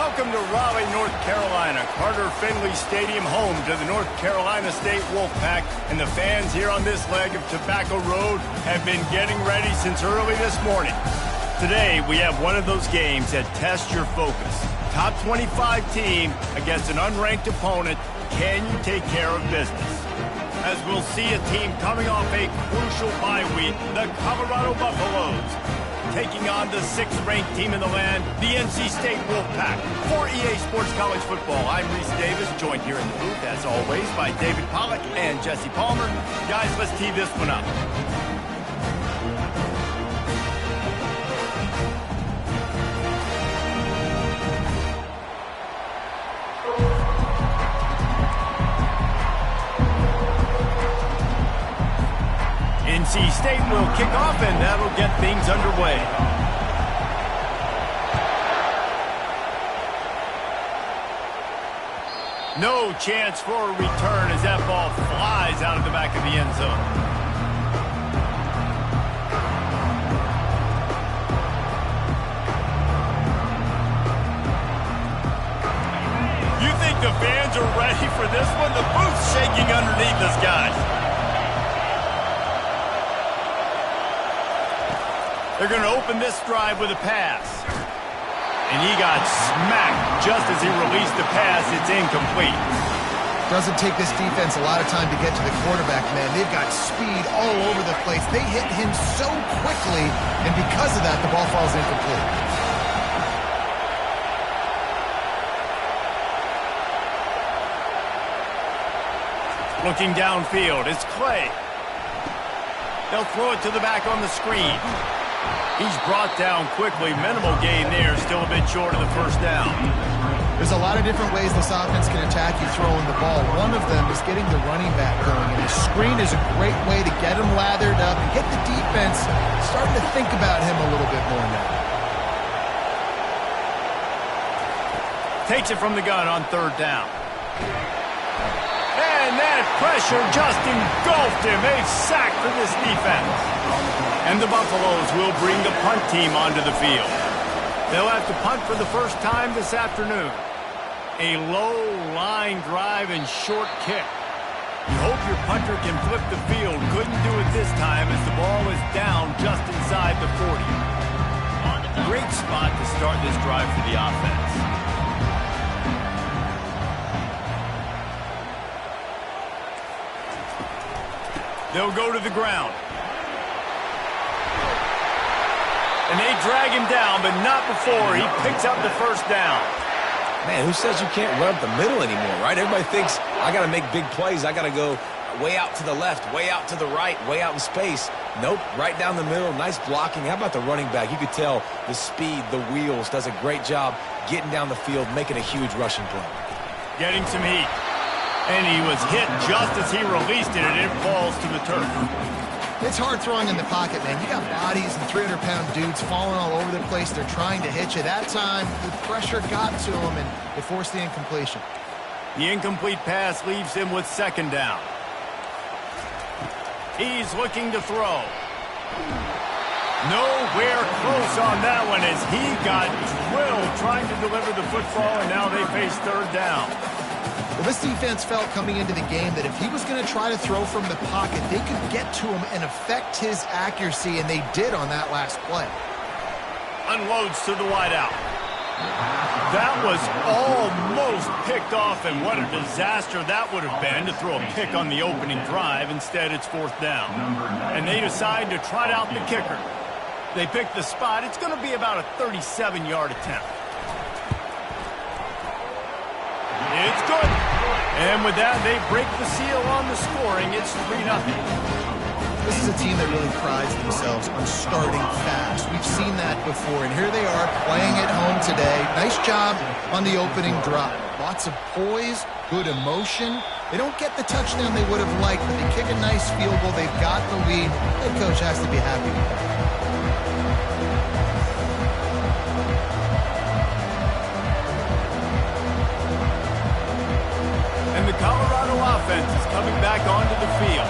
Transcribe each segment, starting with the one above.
Welcome to Raleigh, North Carolina. Carter Finley Stadium, home to the North Carolina State Wolfpack. And the fans here on this leg of Tobacco Road have been getting ready since early this morning. Today, we have one of those games that tests your focus. Top 25 team against an unranked opponent. Can you take care of business? As we'll see a team coming off a crucial bye week, the Colorado Buffaloes, taking on the 6th-ranked team in the land, the NC State Wolfpack. For EA Sports College Football, I'm Reese Davis, joined here in the booth, as always, by David Pollack and Jesse Palmer. Guys, let's tee this one up. NC State will kick off, and that'll get things underway. No chance for a return as that ball flies out of the back of the end zone. You think the fans are ready for this one? The booth's shaking underneath us, guys. They're going to open this drive with a pass. And he got smacked just as he released the pass. It's incomplete. Doesn't take this defense a lot of time to get to the quarterback, man. They've got speed all over the place. They hit him so quickly, and because of that, the ball falls incomplete. Looking downfield, it's Clay. They'll throw it to the back on the screen. He's brought down quickly. Minimal gain there. Still a bit short of the first down. There's a lot of different ways this offense can attack you throwing the ball. One of them is getting the running back going. And the screen is a great way to get him lathered up and get the defense starting to think about him a little bit more now. Takes it from the gun on 3rd down. And that pressure just engulfed him. A sack for this defense. And the Buffaloes will bring the punt team onto the field. They'll have to punt for the first time this afternoon. A low line drive and short kick. You hope your punter can flip the field. Couldn't do it this time as the ball is down just inside the 40. Great spot to start this drive for the offense. They'll go to the ground. And they drag him down, but not before he picks up the first down. Man, who says you can't run up the middle anymore, right? Everybody thinks, I got to make big plays. I got to go way out to the left, way out to the right, way out in space. Nope, right down the middle, nice blocking. How about the running back? You could tell the speed, the wheels, does a great job getting down the field, making a huge rushing play. Getting some heat. And he was hit just as he released it, and it falls to the turf. It's hard throwing in the pocket, man. You got bodies and 300-pound dudes falling all over the place. They're trying to hit you. That time, the pressure got to him, and it forced the incompletion. The incomplete pass leaves him with 2nd down. He's looking to throw. Nowhere close on that one as he got drilled trying to deliver the football, and now they face 3rd down. Well, this defense felt coming into the game that if he was going to try to throw from the pocket, they could get to him and affect his accuracy, and they did on that last play. Unloads to the wideout. That was almost picked off, and what a disaster that would have been to throw a pick on the opening drive. Instead, it's 4th down. And they decide to trot out the kicker. They pick the spot. It's going to be about a 37-yard attempt. It's good. And with that, they break the seal on the scoring. It's 3-0. This is a team that really prides themselves on starting fast. We've seen that before, and here they are playing at home today. Nice job on the opening drive. Lots of poise, good emotion. They don't get the touchdown they would have liked, but they kick a nice field goal. They've got the lead. Head coach has to be happy with that. And the Colorado offense is coming back onto the field.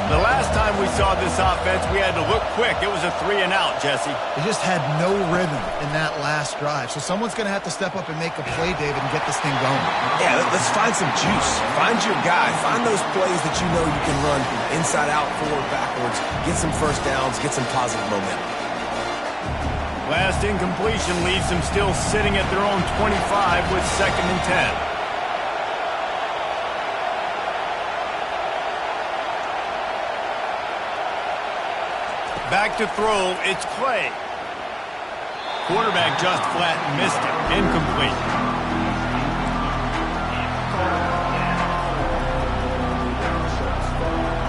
The last time we saw this offense, we had to look quick. It was a 3-and-out, Jesse. They just had no rhythm in that last drive. So someone's going to have to step up and make a play, David, and get this thing going. Yeah, let's find some juice. Find your guy. Find those plays that you know you can run inside out, forward, backwards. Get some first downs. Get some positive momentum. Last incompletion leaves them still sitting at their own 25 with 2nd and 10. Back to throw, it's Clay. Quarterback just flat missed it. Incomplete.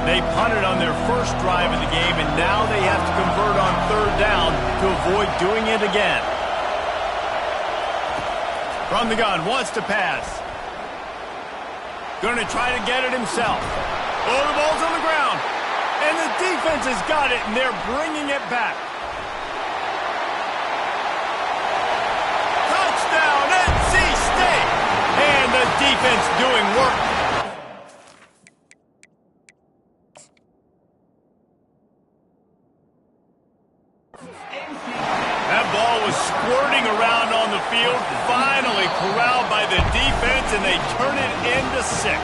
They punted on their first drive of the game, and now they have to convert on 3rd down to avoid doing it again. From the gun, wants to pass. Going to try to get it himself. Oh, the ball's on the ground. And the defense has got it, and they're bringing it back. Touchdown, NC State! And the defense doing work. That ball was squirting around on the field, finally corralled by the defense, and they turn it into 6.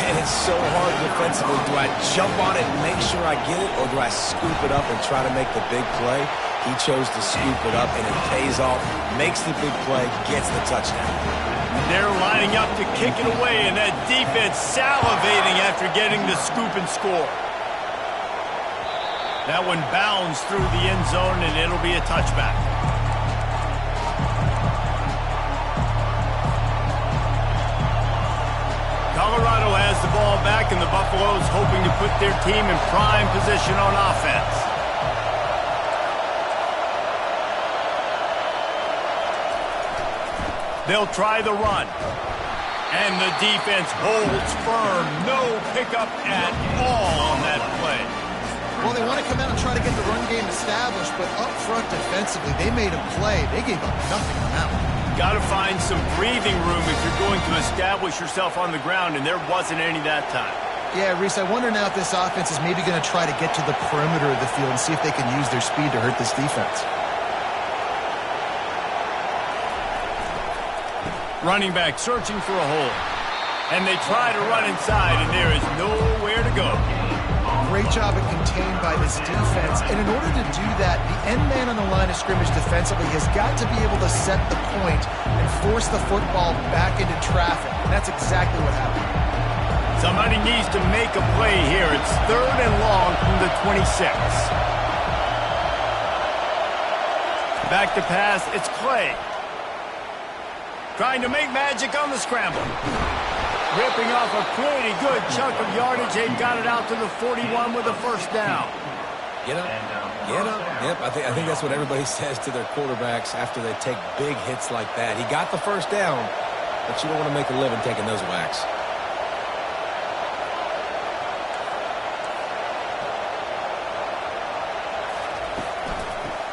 And it's so hard defensively. Do I jump on it and make sure I get it, or do I scoop it up and try to make the big play? He chose to scoop it up, and it pays off, makes the big play, gets the touchdown. They're lining up to kick it away, and that defense salivating after getting the scoop and score. That one bounds through the end zone, and it'll be a touchback. Colorado has the ball back, and the Buffaloes hoping to put their team in prime position on offense. They'll try the run. And the defense holds firm. No pickup at all on that play. Well, they want to come out and try to get the run game established, but up front defensively, they made a play. They gave up nothing on that one. Got to find some breathing room if you're going to establish yourself on the ground, and there wasn't any that time. Yeah, Reese, I wonder now if this offense is maybe going to try to get to the perimeter of the field and see if they can use their speed to hurt this defense. Running back searching for a hole. And they try to run inside, and there is nowhere to go. Great job at contained by this defense. And in order to do that, the end man on the line of scrimmage defensively has got to be able to set the point and force the football back into traffic. And that's exactly what happened. Somebody needs to make a play here. It's 3rd and long from the 26. Back to pass, it's Clay. Trying to make magic on the scramble. Ripping off a pretty good chunk of yardage. They got it out to the 41 with a 1st down. Get up, get up. Yep, I think that's what everybody says to their quarterbacks after they take big hits like that. He got the 1st down, but you don't want to make a living taking those whacks.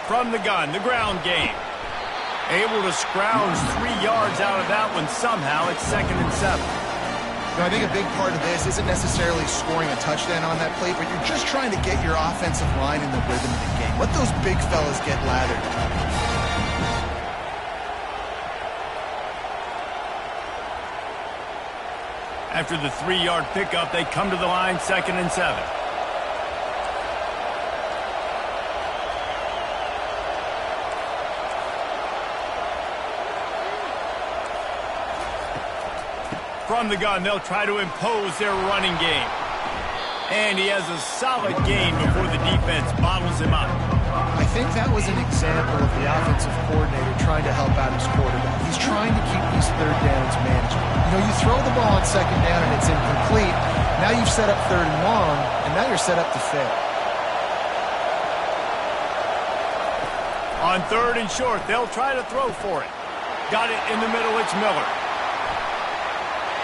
From the gun, the ground game. Able to scrounge 3 yards out of that one somehow. It's 2nd and 7. I think a big part of this isn't necessarily scoring a touchdown on that play, but you're just trying to get your offensive line in the rhythm of the game. Let those big fellas get lathered. After the 3-yard pickup, they come to the line, 2nd and 7. From the gun, they'll try to impose their running game. And he has a solid gain before the defense bottles him up. I think that was an example of the offensive coordinator trying to help out his quarterback. He's trying to keep these 3rd downs manageable. You know, you throw the ball on 2nd down and it's incomplete. Now you've set up 3rd and long, and now you're set up to fail. On 3rd and short, they'll try to throw for it. Got it in the middle, it's Miller.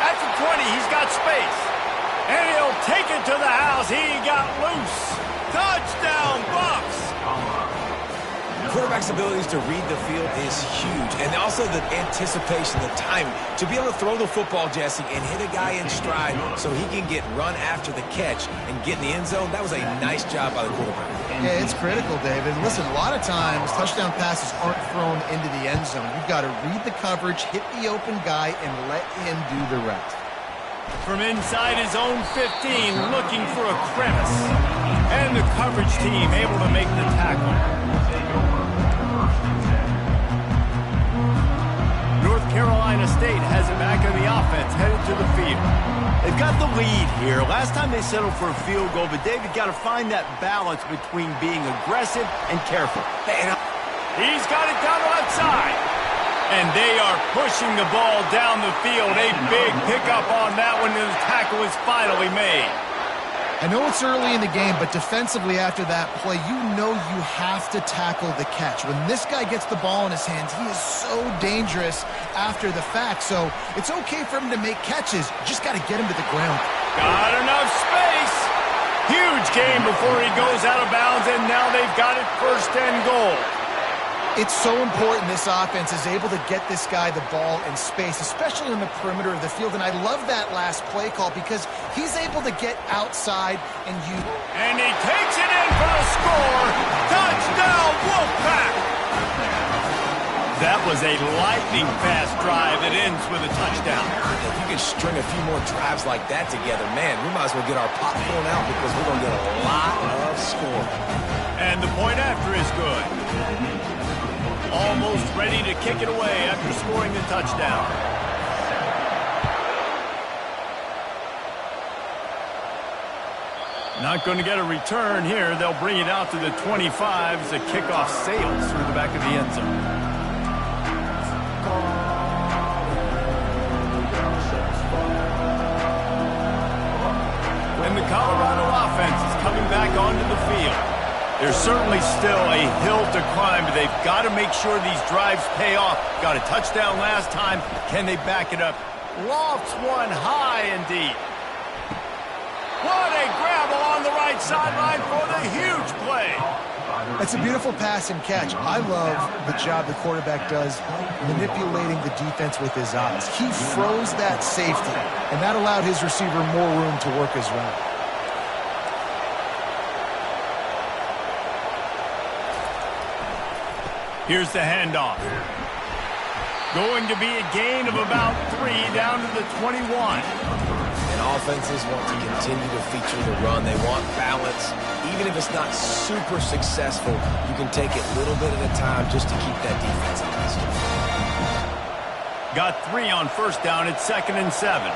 At the 20, he's got space. And he'll take it to the house. He got loose. Touchdown, Bucks. quarterback's abilities to read the field is huge. And also the anticipation, the timing. To be able to throw the football, Jesse, and hit a guy in stride so he can get run after the catch and get in the end zone, that was a nice job by the quarterback. Yeah, it's critical, David. Listen, a lot of times touchdown passes aren't thrown into the end zone. You've got to read the coverage, hit the open guy, and let him do the rest. From inside his own 15, looking for a crevice. And the coverage team able to make the tackle. North Carolina State has it back in the offense, headed to the field. They've got the lead here. Last time they settled for a field goal, but David got to find that balance between being aggressive and careful. He's got it down the left side. And they are pushing the ball down the field. A big pickup on that one, and the tackle is finally made. I know it's early in the game, but defensively after that play, you know you have to tackle the catch. When this guy gets the ball in his hands, he is so dangerous after the fact. So it's okay for him to make catches. You just got to get him to the ground. Got enough space. Huge game before he goes out of bounds, and now they've got it first and goal. It's so important this offense is able to get this guy the ball in space, especially on the perimeter of the field. And I love that last play call because he's able to get outside and you. And he takes it in for the score. Touchdown, Wolfpack! That was a lightning-fast drive that ends with a touchdown. If you can string a few more drives like that together, man, we might as well get our popcorn out because we're going to get a lot of scoring. And the point after is good. Almost ready to kick it away after scoring the touchdown. Not going to get a return here. They'll bring it out to the 25 as the kickoff sails through the back of the end zone. And the Colorado offense is coming back onto the field. There's certainly still a hill to climb, but they've got to make sure these drives pay off. Got a touchdown last time. Can they back it up? Lofts one high and deep. What a grab along the right sideline for the huge play. That's a beautiful pass and catch. I love the job the quarterback does manipulating the defense with his eyes. He froze that safety, and that allowed his receiver more room to work his route. Here's the handoff. Going to be a gain of about 3 down to the 21. And offenses want to continue to feature the run. They want balance. Even if it's not super successful, you can take it little bit at a time just to keep that defense honest. Got 3 on first down. It's 2nd and 7.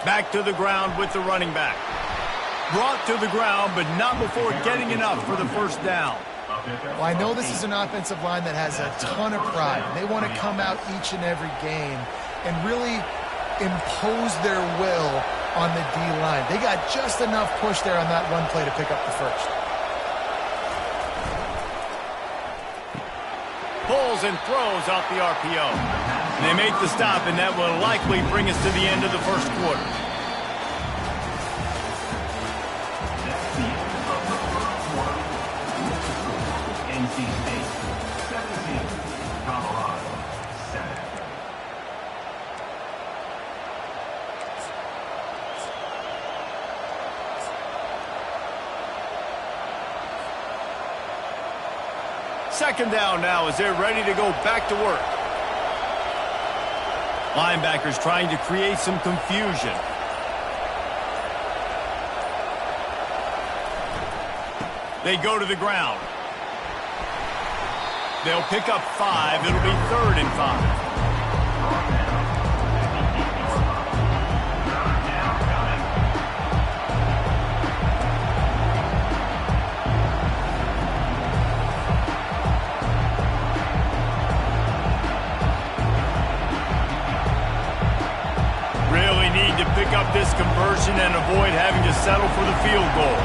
Back to the ground with the running back. Brought to the ground, but not before getting enough for the first down. Well, I know this is an offensive line that has a ton of pride. They want to come out each and every game and really impose their will on the D-line. They got just enough push there on that one play to pick up the first. Pulls and throws out the RPO. And they make the stop, and that will likely bring us to the end of the first quarter. Second down now as they're ready to go back to work. Linebackers trying to create some confusion. They go to the ground. They'll pick up 5. It'll be 3rd and 5. Pick up this conversion and avoid having to settle for the field goal.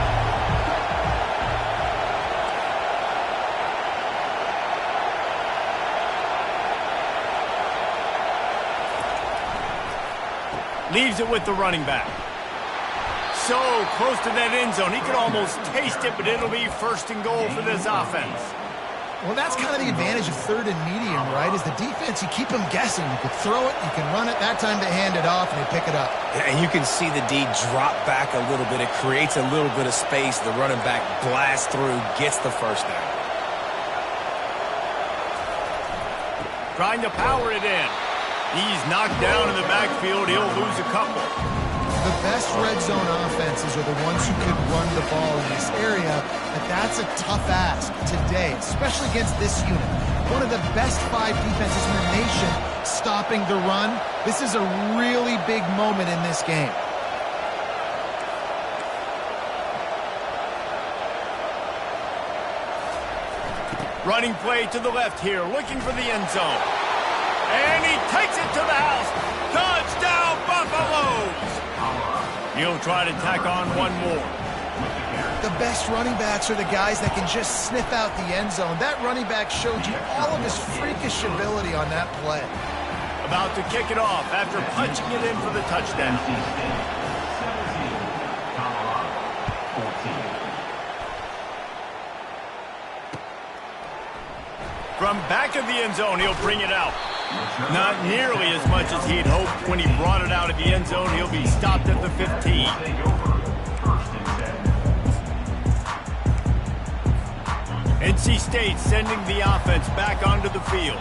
Leaves it with the running back. So close to that end zone. He could almost taste it, but it'll be first and goal for this offense. Well, that's kind of the advantage of third and medium, right? Is the defense, you keep them guessing. You can throw it, you can run it. That time they hand it off and they pick it up. And you can see the D drop back a little bit. It creates a little bit of space. The running back blasts through, gets the first down. Trying to power it in. He's knocked down in the backfield. He'll lose a couple. The best red zone offenses are the ones who can run the ball in this area, but that's a tough ask today, especially against this unit. One of the best 5 defenses in the nation stopping the run. This is a really big moment in this game. Running play to the left here, looking for the end zone. And he takes it to the house. Touchdown, Buffaloes! He'll try to tack on one more. The best running backs are the guys that can just sniff out the end zone. That running back showed you all of his freakish ability on that play. About to kick it off after punching it in for the touchdown. From back of the end zone, he'll bring it out. Not nearly as much as he'd hoped when he brought it out of the end zone. He'll be stopped at the 15. NC State sending the offense back onto the field.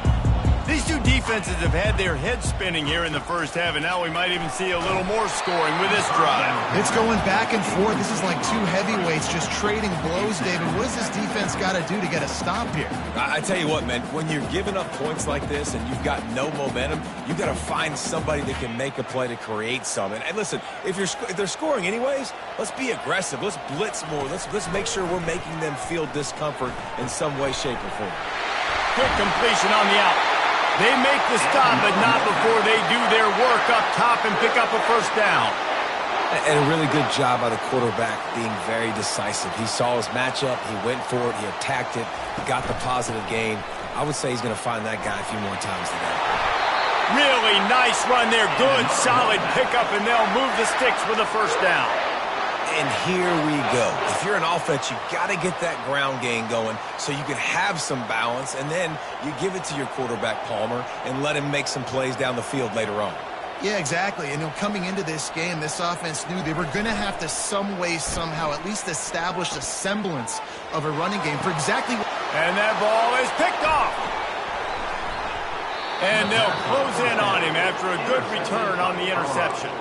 These two defenses have had their heads spinning here in the first half, and now we might even see a little more scoring with this drive. It's going back and forth. This is like two heavyweights just trading blows, David. What does this defense got to do to get a stop here? I tell you what, man, when you're giving up points like this and you've got no momentum, you've got to find somebody that can make a play to create some. And listen, if they're scoring anyways, let's be aggressive. Let's blitz more. Let's make sure we're making them feel discomfort in some way, shape, or form. Quick completion on the out. They make the stop, but not before they do their work up top and pick up a first down. And a really good job by the quarterback being very decisive. He saw his matchup, he went for it, he attacked it, got the positive gain. I would say he's going to find that guy a few more times today. Really nice run there. Good, solid pickup, and they'll move the sticks with a first down. And here we go. If you're an offense, you got to get that ground game going so you can have some balance, and then you give it to your quarterback, Palmer, and let him make some plays down the field later on. Yeah, exactly. And coming into this game, this offense knew they were going to have to some way, somehow, at least establish a semblance of a running game for exactly. And that ball is picked off. And they'll close in on him after a good return on the interception.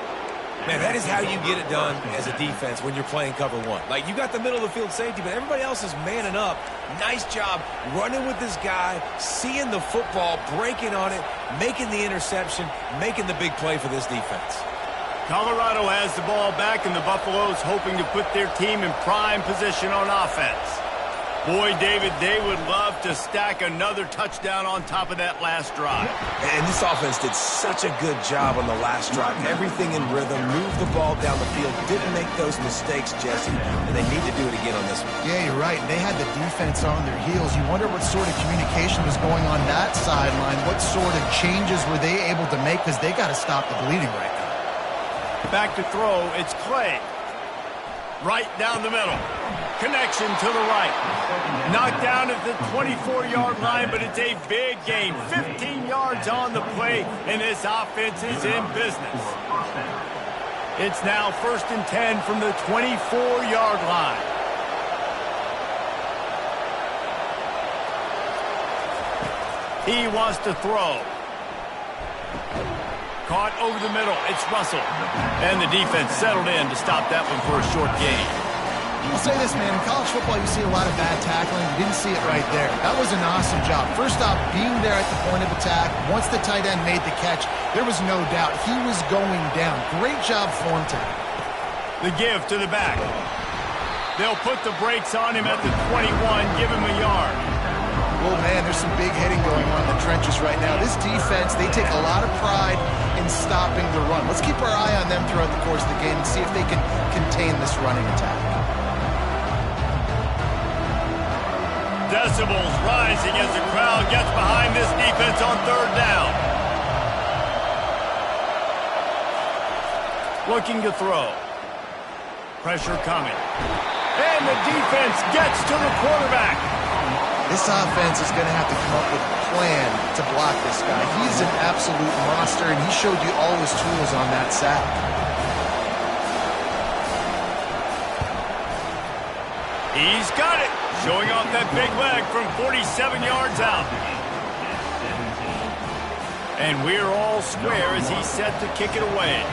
Man, that is how you get it done as a defense when you're playing cover one. Like, you got the middle of the field safety, but everybody else is manning up. Nice job running with this guy, seeing the football, breaking on it, making the interception, making the big play for this defense. Colorado has the ball back, and the Buffaloes hoping to put their team in prime position on offense. Boy, David, they would love to stack another touchdown on top of that last drive. And this offense did such a good job on the last drive. Everything in rhythm, moved the ball down the field, didn't make those mistakes, Jesse, and they need to do it again on this one. Yeah, you're right. They had the defense on their heels. You wonder what sort of communication was going on that sideline. What sort of changes were they able to make, because they got to stop the bleeding right now. Back to throw, it's Clay. Right down the middle. Connection to the right. Knocked down at the 24-yard line, but it's a big gain. 15 yards on the play, and this offense is in business. It's now 1st and 10 from the 24-yard line. He wants to throw. Caught over the middle. It's Russell. And the defense settled in to stop that one for a short gain. I'll say this, man. In college football, you see a lot of bad tackling. You didn't see it right there. That was an awesome job. First off, being there at the point of attack. Once the tight end made the catch, there was no doubt he was going down. Great job for him today. The give to the back. They'll put the brakes on him at the 21, give him a yard. Oh, man, there's some big hitting going on in the trenches right now. This defense, they take a lot of pride in stopping the run. Let's keep our eye on them throughout the course of the game and see if they can contain this running attack. Decibels rising as the crowd gets behind this defense on 3rd down. Looking to throw. Pressure coming. And the defense gets to the quarterback. This offense is going to have to come up with a plan to block this guy. He's an absolute monster, and he showed you all his tools on that sack. He's got it. Showing off that big leg from 47 yards out. And we're all square as he's set to kick it away.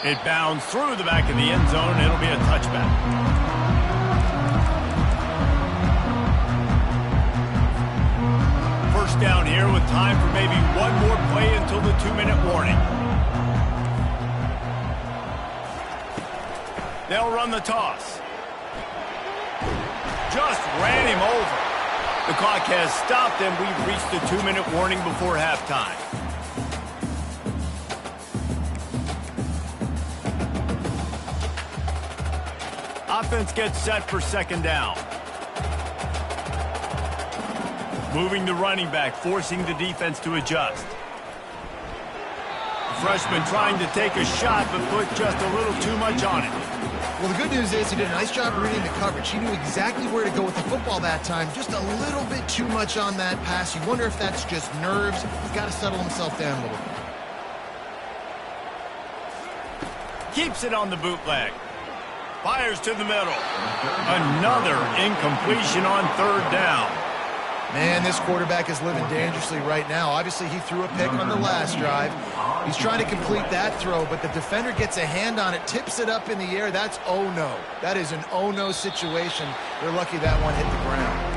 It bounds through the back of the end zone. It'll be a touchback. First down here with time for maybe one more play until the 2-minute warning. They'll run the toss. Just ran him over. The clock has stopped, and we've reached the 2-minute warning before halftime. Offense gets set for second down. Moving the running back, forcing the defense to adjust. The freshman trying to take a shot, but put just a little too much on it. Well, the good news is he did a nice job reading the coverage. He knew exactly where to go with the football that time. Just a little bit too much on that pass. You wonder if that's just nerves. He's got to settle himself down a little bit. Keeps it on the bootleg. Fires to the middle. Another incompletion on third down. Man, this quarterback is living dangerously right now. Obviously, he threw a pick on the last drive. He's trying to complete that throw, but the defender gets a hand on it, tips it up in the air. That's oh-no. That is an oh-no situation. They're lucky that one hit the ground.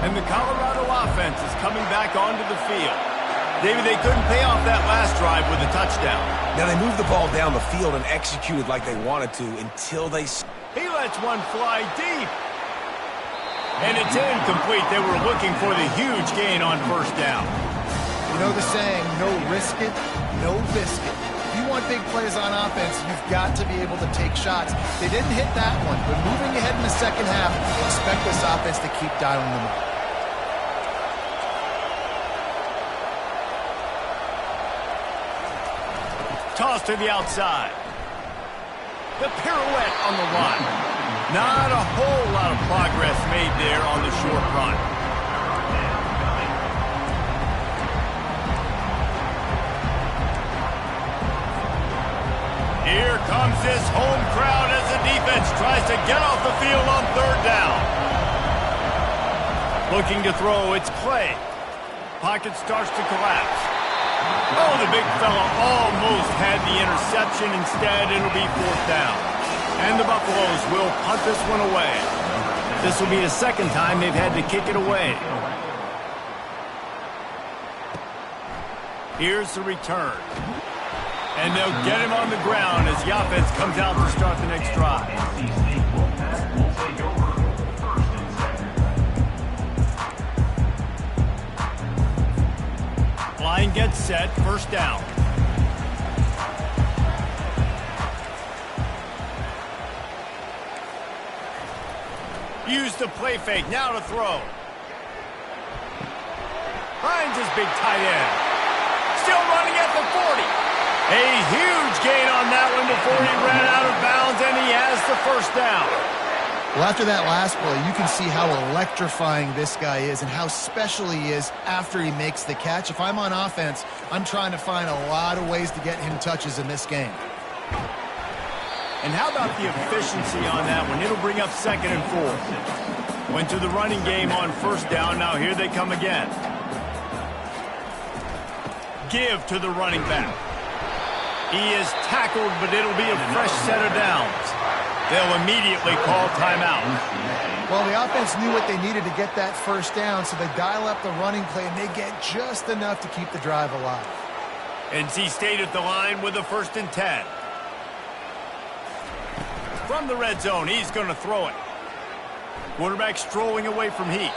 And the Colorado offense is coming back onto the field. David, they couldn't pay off that last drive with a touchdown. Now they moved the ball down the field and executed like they wanted to until they... He lets one fly deep. And it's incomplete. They were looking for the huge gain on first down. You know the saying, no risk it, no biscuit. If you want big plays on offense, you've got to be able to take shots. They didn't hit that one, but moving ahead in the second half, expect this offense to keep dialing them up. Toss to the outside. The pirouette on the run. Not a whole lot of progress made there on the short run. Here comes this home crowd as the defense tries to get off the field on third down. Looking to throw, it's Clay. Pocket starts to collapse. Oh, the big fella almost had the interception. Instead, it'll be fourth down. And the Buffaloes will punt this one away. This will be the second time they've had to kick it away. Here's the return. And they'll get him on the ground as the offense comes out to start the next drive. Line gets set, first down. Use the play fake, now to throw. Finds his big tight end. Still running at the 40. A huge gain on that one before he ran out of bounds, and he has the first down. Well, after that last play, you can see how electrifying this guy is and how special he is after he makes the catch. If I'm on offense, I'm trying to find a lot of ways to get him touches in this game. And how about the efficiency on that one? It'll bring up second and 4. Went to the running game on first down. Now here they come again. Give to the running back. He is tackled, but it'll be a fresh set of downs. They'll immediately call timeout. Well, the offense knew what they needed to get that first down, so they dial up the running play, and they get just enough to keep the drive alive. NC State at the line with a 1st and 10. From the red zone, he's going to throw it. Quarterback strolling away from Heat.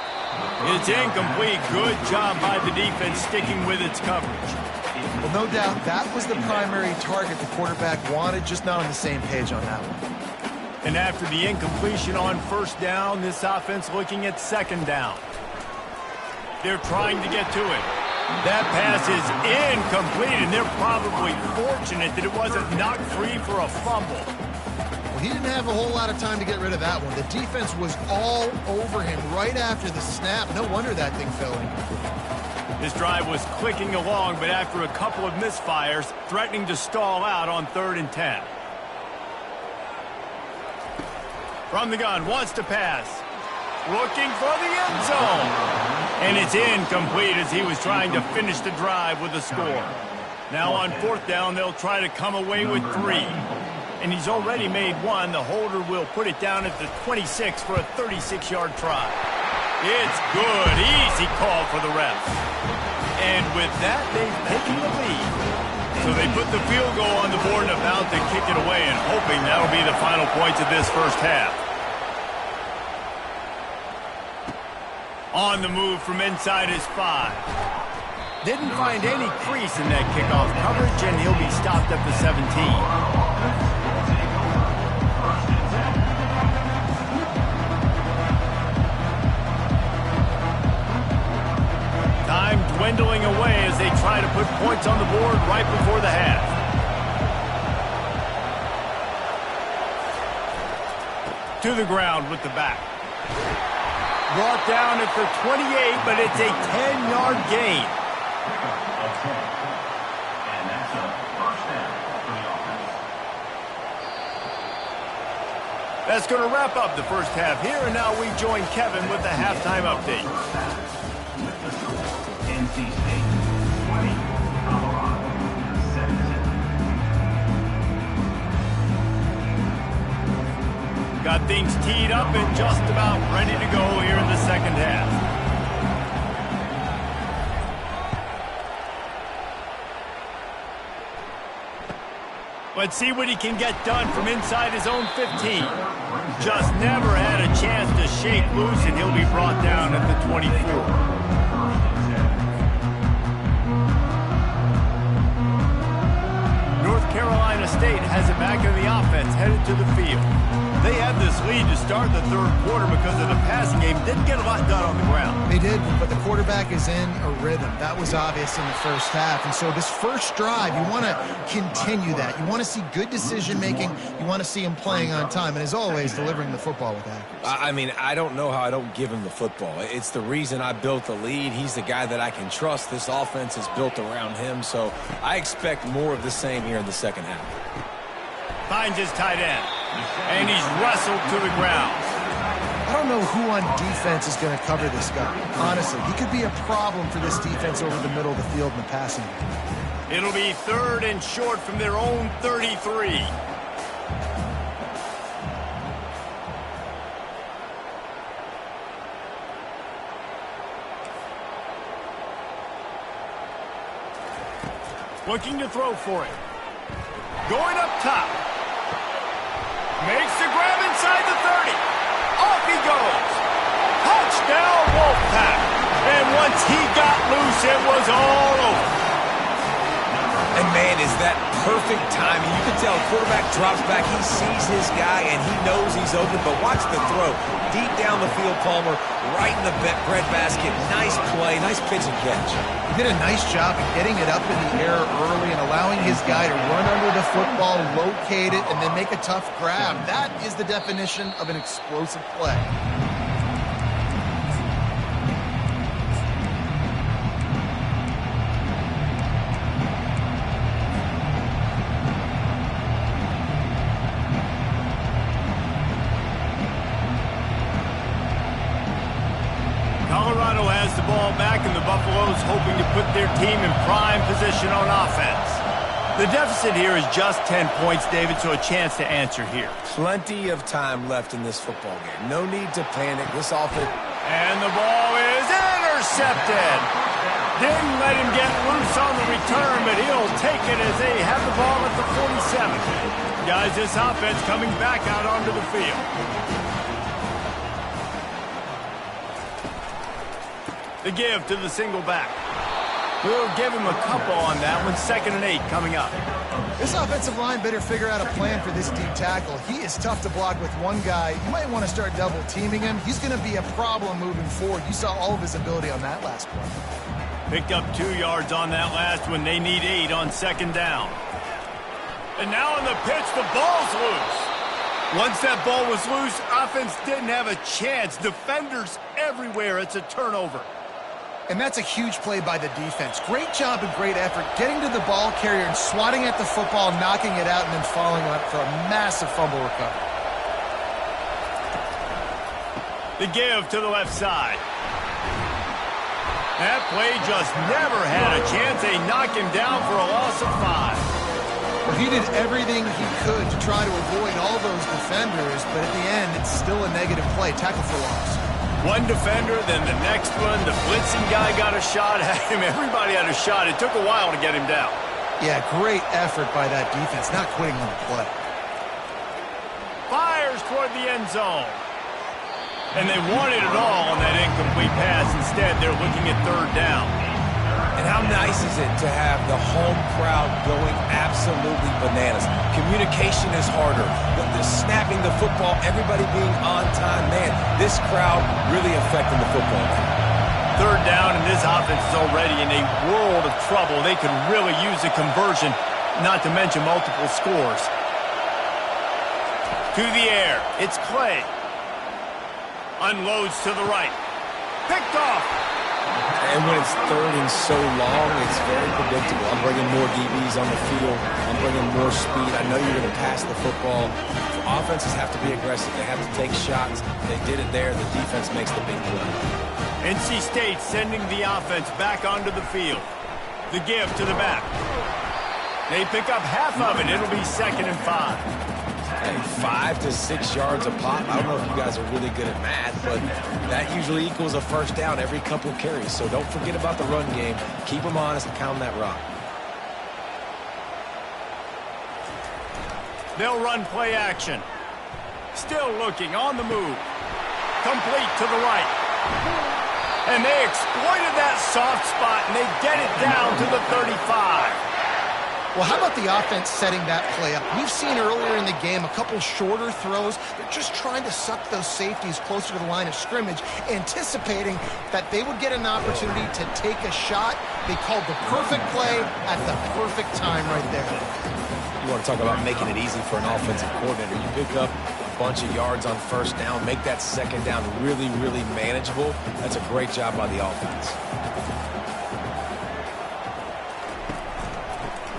It's incomplete. Good job by the defense sticking with its coverage. Well, no doubt that was the primary target the quarterback wanted, just not on the same page on that one. And after the incompletion on first down, this offense looking at second down. They're trying to get to it. That pass is incomplete, and they're probably fortunate that it wasn't knocked free for a fumble. Well, he didn't have a whole lot of time to get rid of that one. The defense was all over him right after the snap. No wonder that thing fell incomplete. This drive was clicking along, but after a couple of misfires, threatening to stall out on 3rd and 10. From the gun, wants to pass. Looking for the end zone. And it's incomplete as he was trying to finish the drive with a score. Now on 4th down, they'll try to come away with 3. And he's already made 1. The holder will put it down at the 26 for a 36-yard try. It's good. Easy call for the refs. And with that, they've taken the lead. So they put the field goal on the board and about to kick it away, and hoping that'll be the final points of this first half. On the move from inside his 5. Didn't find any crease in that kickoff coverage, and he'll be stopped at the 17. Time dwindling away as they try to put points on the board right before the half. To the ground with the back. Brought down at the 28, but it's a 10-yard gain. That's going to wrap up the first half here, and now we join Kevin with the halftime update. Got things teed up and just about ready to go here in the second half. Let's see what he can get done from inside his own 15. Just never had a chance to shake loose, and he'll be brought down at the 24. North Carolina State has it back in the offense, headed to the field. They had this lead to start the third quarter because of the passing game. Didn't get a lot done on the ground. They did, but the quarterback is in a rhythm. That was obvious in the first half. And so this first drive, you want to continue that. You want to see good decision-making. You want to see him playing on time. And as always, delivering the football with accuracy. I mean, I don't know how I don't give him the football. It's the reason I built the lead. He's the guy that I can trust. This offense is built around him. So I expect more of the same here in the second half. Finds his tight end. And he's wrestled to the ground. I don't know who on defense is going to cover this guy. Honestly, he could be a problem for this defense over the middle of the field in the passing game. It'll be 3rd and short from their own 33. Looking to throw for it. Going up top. Makes the grab inside the 30. Off he goes. Touchdown, Wolfpack. And once he got loose, it was all over. And, man, is that perfect timing. You can tell quarterback drops back. He sees his guy, and he knows he's open. But watch the throw. Deep down the field, Palmer, right in the breadbasket. Nice play, nice pitch and catch. He did a nice job of getting it up in the air early and allowing his guy to run under the football, locate it, and then make a tough grab. That is the definition of an explosive play. Colorado has the ball back, and the Buffaloes hoping to put their team in prime position on offense. The deficit here is just 10 points, David, so a chance to answer here. Plenty of time left in this football game. No need to panic. This offense... And the ball is intercepted. Didn't let him get loose on the return, but he'll take it as they have the ball at the 47. Guys, this offense coming back out onto the field. The give to the single back. We'll give him a couple on that one. 2nd and 8 coming up. This offensive line better figure out a plan for this deep tackle. He is tough to block with one guy. You might want to start double teaming him. He's going to be a problem moving forward. You saw all of his ability on that last play. Picked up 2 yards on that last one. They need 8 on 2nd down. And now on the pitch, the ball's loose. Once that ball was loose, offense didn't have a chance. Defenders everywhere. It's a turnover. And that's a huge play by the defense. Great job and great effort getting to the ball carrier and swatting at the football, knocking it out, and then following up for a massive fumble recovery. The give to the left side. That play just never had a chance. They knock him down for a loss of 5. Well, he did everything he could to try to avoid all those defenders, but at the end, it's still a negative play. Tackle for loss. One defender, then the next one. The blitzing guy got a shot at him. Everybody had a shot. It took a while to get him down. Yeah, great effort by that defense, not quitting on the play. Fires toward the end zone. And they wanted it all on that incomplete pass. Instead, they're looking at 3rd down. And how nice is it to have the home crowd going absolutely bananas? Communication is harder. The snapping the football, everybody being on time. Man, this crowd really affecting the football game. 3rd down, and this offense is already in a world of trouble. They could really use a conversion, not to mention multiple scores. To the air, it's Clay. Unloads to the right. Picked off. And when it's 3rd and so long, it's very predictable. I'm bringing more DBs on the field. I'm bringing more speed. I know you're going to pass the football. So offenses have to be aggressive. They have to take shots. They did it there. The defense makes the big play. NC State sending the offense back onto the field. The give to the back. They pick up half of it. It'll be 2nd and 5. Hey, 5 to 6 yards a pop. I don't know if you guys are really good at math, but that usually equals a 1st down every couple carries. So don't forget about the run game. Keep them honest and pound that rock. They'll run play action. Still looking on the move. Complete to the right. And they exploited that soft spot, and they get it down to the 35. Well, how about the offense setting that play up? We've seen earlier in the game a couple shorter throws. They're just trying to suck those safeties closer to the line of scrimmage, anticipating that they would get an opportunity to take a shot. They called the perfect play at the perfect time right there. You want to talk about making it easy for an offensive coordinator. You pick up a bunch of yards on 1st down, make that 2nd down really, really manageable. That's a great job by the offense.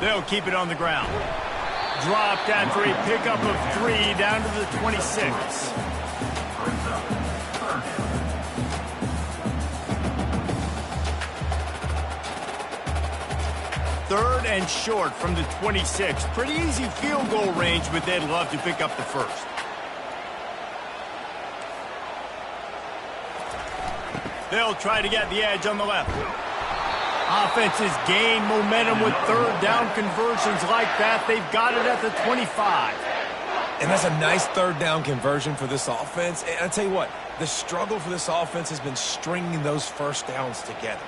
They'll keep it on the ground. Dropped after a pickup of 3 down to the 26. 3rd and short from the 26. Pretty easy field goal range, but they'd love to pick up the 1st. They'll try to get the edge on the left. Offenses gain momentum with 3rd down conversions like that. They've got it at the 25. And that's a nice 3rd down conversion for this offense. And I tell you what, the struggle for this offense has been stringing those 1st downs together.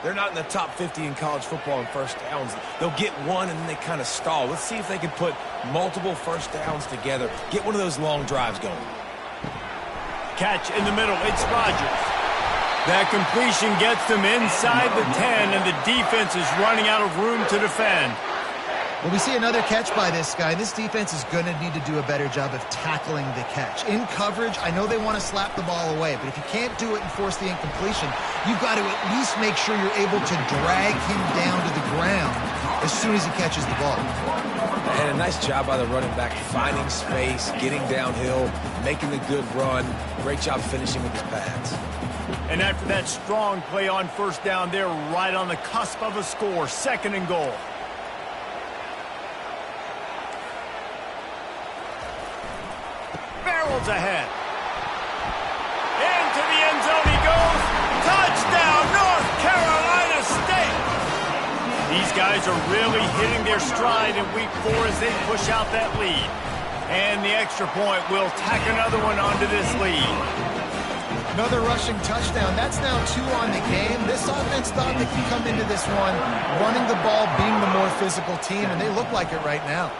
They're not in the top 50 in college football in 1st downs. They'll get one and then they kind of stall. Let's see if they can put multiple 1st downs together. Get one of those long drives going. Catch in the middle. It's Rodgers. That completion gets them inside the 10, and the defense is running out of room to defend. Well, we see another catch by this guy. This defense is going to need to do a better job of tackling the catch. In coverage, I know they want to slap the ball away, but if you can't do it and force the incompletion, you've got to at least make sure you're able to drag him down to the ground as soon as he catches the ball. And a nice job by the running back, finding space, getting downhill, making the good run. Great job finishing with his pads. And after that strong play on 1st down, they're right on the cusp of a score. 2nd and goal. Barrels ahead. Into the end zone he goes. Touchdown, North Carolina State. These guys are really hitting their stride in week 4 as they push out that lead. And the extra point will tack another one onto this lead. Another rushing touchdown. That's now 2 on the game. This offense thought they could come into this one running the ball, being the more physical team, and they look like it right now.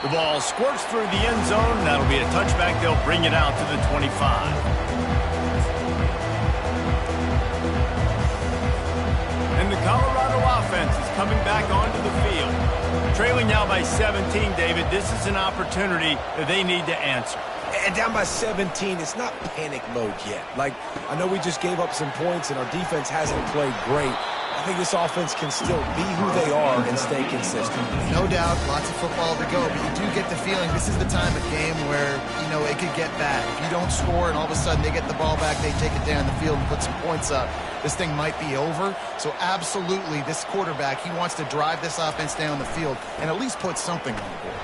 The ball squirts through the end zone. That'll be a touchback. They'll bring it out to the 25. And the Colorado offense is coming back onto the field. Trailing now by 17, David. This is an opportunity that they need to answer. And down by 17, it's not panic mode yet. Like, I know we just gave up some points and our defense hasn't played great. I think this offense can still be who they are and stay consistent. No doubt, lots of football to go, but you do get the feeling this is the time of game where, you know, it could get bad. If you don't score and all of a sudden they get the ball back, they take it down the field and put some points up, this thing might be over. So absolutely, this quarterback, he wants to drive this offense down the field and at least put something on the board.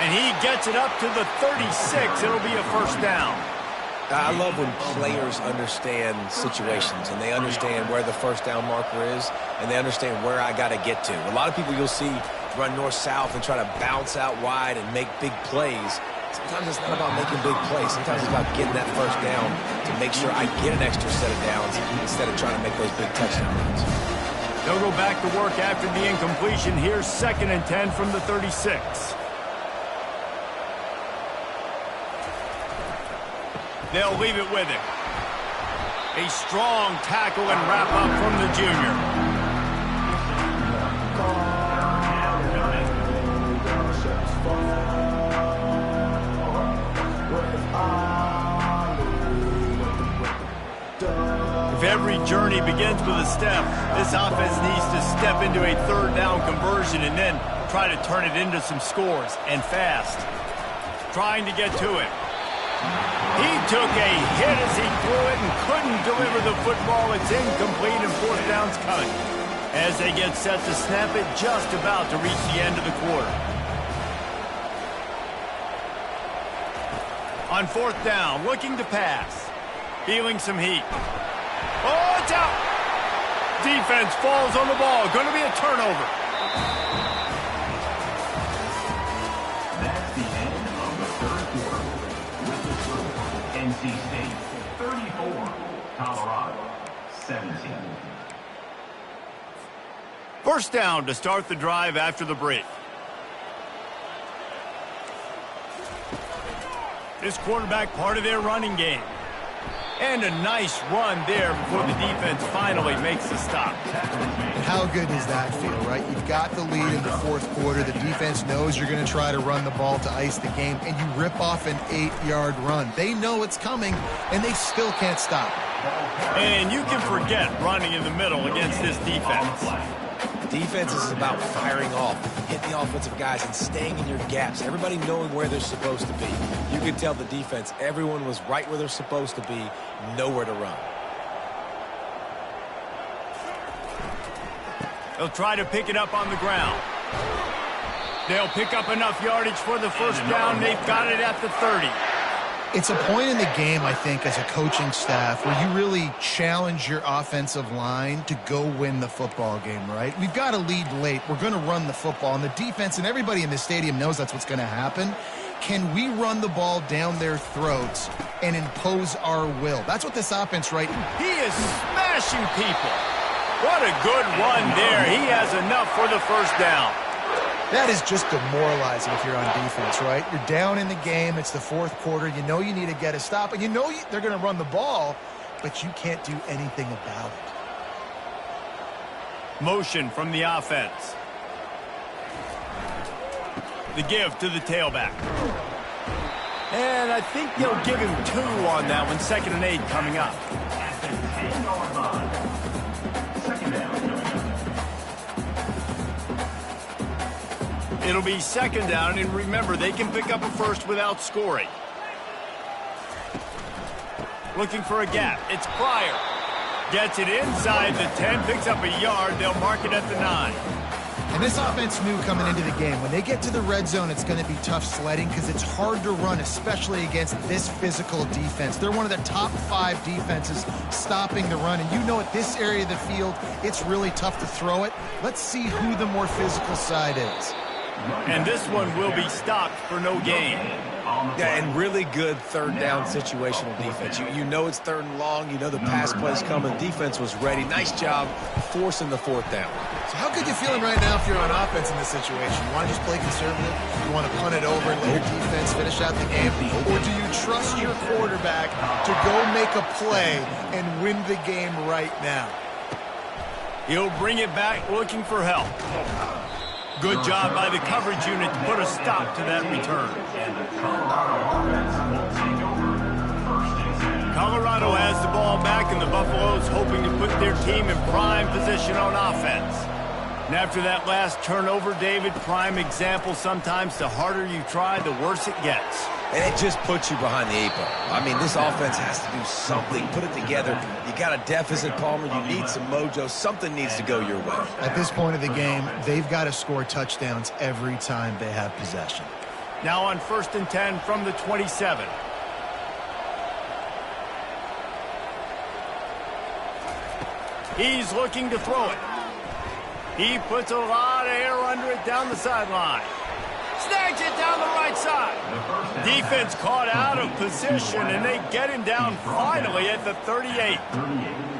And he gets it up to the 36. It'll be a first down. I love when players understand situations and they understand where the first down marker is and they understand where I got to get to. A lot of people you'll see run north-south and try to bounce out wide and make big plays. Sometimes it's not about making big plays. Sometimes it's about getting that first down to make sure I get an extra set of downs instead of trying to make those big touchdown runs. They'll go back to work after the incompletion. Here's 2nd and 10 from the 36. They'll leave it with him. A strong tackle and wrap up from the junior. If every journey begins with a step, this offense needs to step into a 3rd down conversion and then try to turn it into some scores, and fast. Trying to get to it. He took a hit as he threw it and couldn't deliver the football. It's incomplete and 4th down's coming. As they get set to snap it, just about to reach the end of the quarter. On 4th down, looking to pass. Feeling some heat. Oh, it's out! Defense falls on the ball. Going to be a turnover. NC State 34, Colorado 17. First down to start the drive after the break. This quarterback part of their running game. And a nice run there before the defense finally makes the stop. And how good does that feel, right? You've got the lead in the 4th quarter. The defense knows you're going to try to run the ball to ice the game, and you rip off an 8-yard run. They know it's coming, and they still can't stop it. And you can forget running in the middle against this defense. Defense is about firing off, hitting the offensive guys, and staying in your gaps. Everybody knowing where they're supposed to be. You can tell the defense, everyone was right where they're supposed to be, nowhere to run. They'll try to pick it up on the ground. They'll pick up enough yardage for the first down. They've got it at the 30. It's a point in the game, I think, as a coaching staff where you really challenge your offensive line to go win the football game, right? We've got to lead late. We're going to run the football. And the defense and everybody in the stadium knows that's what's going to happen. Can we run the ball down their throats and impose our will? That's what this offense, right? He is smashing people. What a good run there. He has enough for the first down. That is just demoralizing if you're on defense, right? You're down in the game. It's the 4th quarter. You know you need to get a stop, and you know they're going to run the ball, but you can't do anything about it. Motion from the offense. The give to the tailback. And I think they'll give him 2 on that one. 2nd and 8 coming up. At the 10-yard line. 2nd down. It'll be 2nd down, and remember, they can pick up a first without scoring. Looking for a gap. It's Pryor. Gets it inside the 10, picks up a yard. They'll mark it at the 9. And this offense knew coming into the game, when they get to the red zone, it's going to be tough sledding because it's hard to run, especially against this physical defense. They're one of the top 5 defenses stopping the run. And you know at this area of the field, it's really tough to throw it. Let's see who the more physical side is. And this one will be stopped for no gain. Yeah, and really good third down situational defense. You know it's third and long. You know the pass play's coming. Defense was ready. Nice job forcing the fourth down. So how good you feeling right now if you're on offense in this situation? You want to just play conservative? You want to punt it over and let your defense finish out the game? Or do you trust your quarterback to go make a play and win the game right now? He'll bring it back looking for help. Good job by the coverage unit to put a stop to that return. Colorado has the ball back, and the Buffaloes hoping to put their team in prime position on offense. And after that last turnover, David, prime example, sometimes the harder you try, the worse it gets. And it just puts you behind the 8 ball. I mean, this offense has to do something, put it together. You got a deficit, Palmer. You need some mojo. Something needs to go your way. At this point of the game, they've got to score touchdowns every time they have possession. Now on 1st and 10 from the 27. He's looking to throw it. He puts a lot of air under it down the sideline. Snags it down the right side. Defense caught out of position, and they get him down finally at the 38.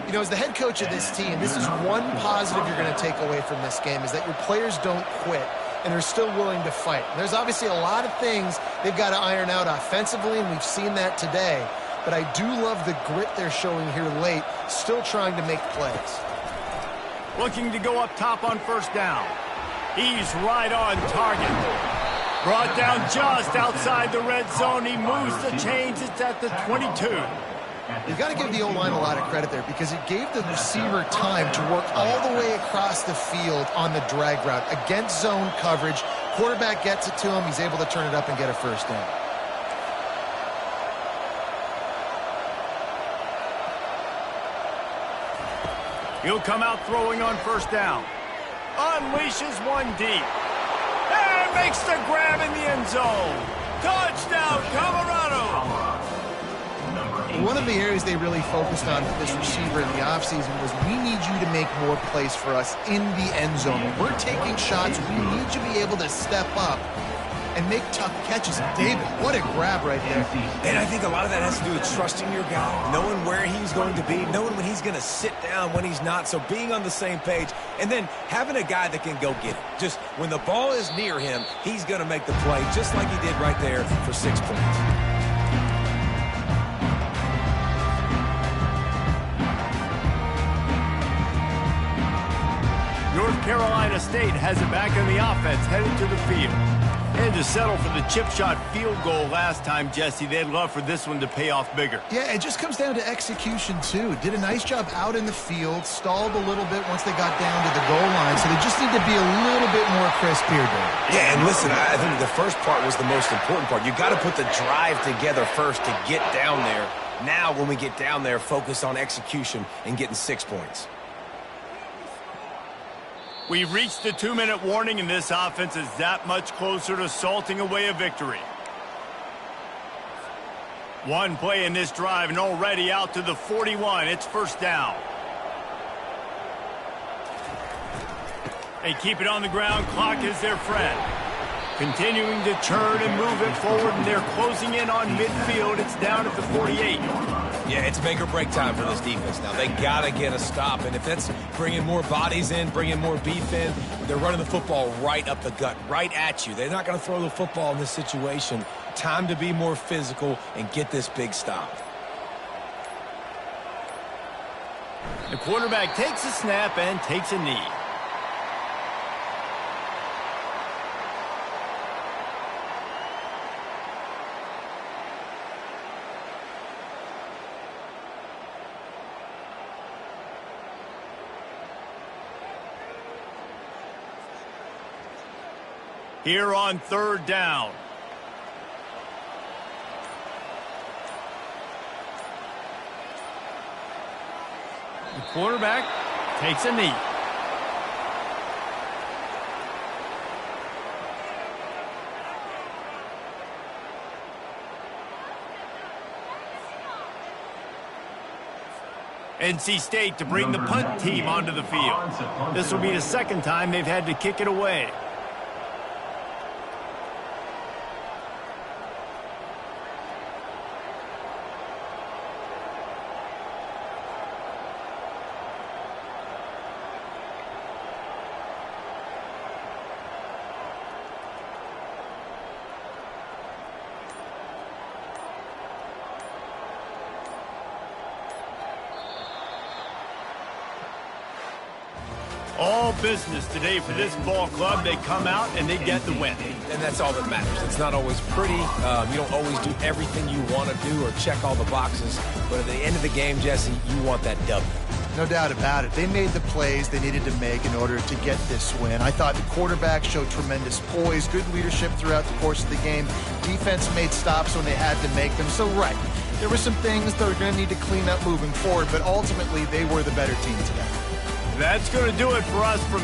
You know, as the head coach of this team, this is one positive you're going to take away from this game, is that your players don't quit and are still willing to fight. And there's obviously a lot of things they've got to iron out offensively, and we've seen that today. But I do love the grit they're showing here late, still trying to make plays. Looking to go up top on 1st down. He's right on target. Brought down just outside the red zone. He moves the chains. It's at the 22. You've got to give the O-line a lot of credit there because it gave the receiver time to work all the way across the field on the drag route against zone coverage. Quarterback gets it to him. He's able to turn it up and get a 1st down. He'll come out throwing on 1st down. Unleashes one deep. And makes the grab in the end zone. Touchdown, Colorado! One of the areas they really focused on for this receiver in the offseason was we need you to make more plays for us in the end zone. When we're taking shots, we need you to be able to step up and make tough catches. David, what a grab right there. And I think a lot of that has to do with trusting your guy, knowing where he's going to be, knowing when he's going to sit down, when he's not, so being on the same page, and then having a guy that can go get it. Just when the ball is near him, he's going to make the play, just like he did right there for 6 points. North Carolina State has it back on the offense, headed to the field. And to settle for the chip shot field goal last time, Jesse, they'd love for this one to pay off bigger. Yeah, it just comes down to execution, too. Did a nice job out in the field, stalled a little bit once they got down to the goal line, so they just need to be a little bit more crisp here, Dave. Yeah, and listen, I think the first part was the most important part. You got to put the drive together first to get down there. Now, when we get down there, focus on execution and getting 6 points. We've reached the 2-minute warning, and this offense is that much closer to salting away a victory. One play in this drive, and already out to the 41. It's 1st down. They keep it on the ground. Clock is their friend. Continuing to churn and move it forward, and they're closing in on midfield. It's down at the 48. Yeah, it's make or break time for this defense now. They got to get a stop, and if that's bringing more bodies in, bringing more beef in, they're running the football right up the gut, right at you. They're not going to throw the football in this situation. Time to be more physical and get this big stop. The quarterback takes a snap and takes a knee. Here on 3rd down. The quarterback takes a knee. NC State to bring the punt team onto the field. This will be the 2nd time they've had to kick it away. All business today for this ball club. They come out and they get the win. And that's all that matters. It's not always pretty. You don't always do everything you want to do or check all the boxes. But at the end of the game, Jesse, you want that W. No doubt about it. They made the plays they needed to make in order to get this win. I thought the quarterback showed tremendous poise, good leadership throughout the course of the game. Defense made stops when they had to make them. So, right, there were some things that are going to need to clean up moving forward, but ultimately they were the better team today. That's going to do it for us from